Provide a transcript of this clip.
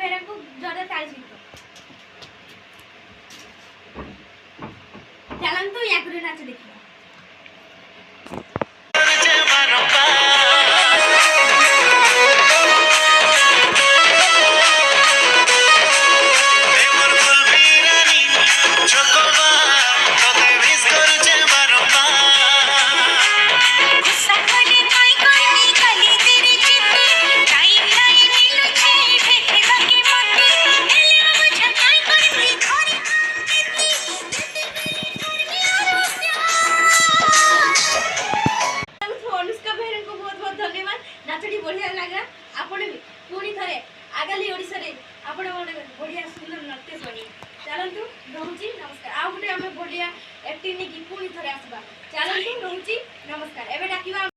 बेहरा को जोरदार ताली दीजिए। चलन तो या करे नाच देखिए। नाचटी बढ़िया लगा आपण भी पुणी थरे आगाली ओडिसा रे आपण बढ़िया सुंदर नृत्य करी चलंतु रहउची नमस्कार आ गुटे हमें बढ़िया एक्टिंग की पुणी थरे आसबा चलंतु रहउची नमस्कार एबे डाकिबा।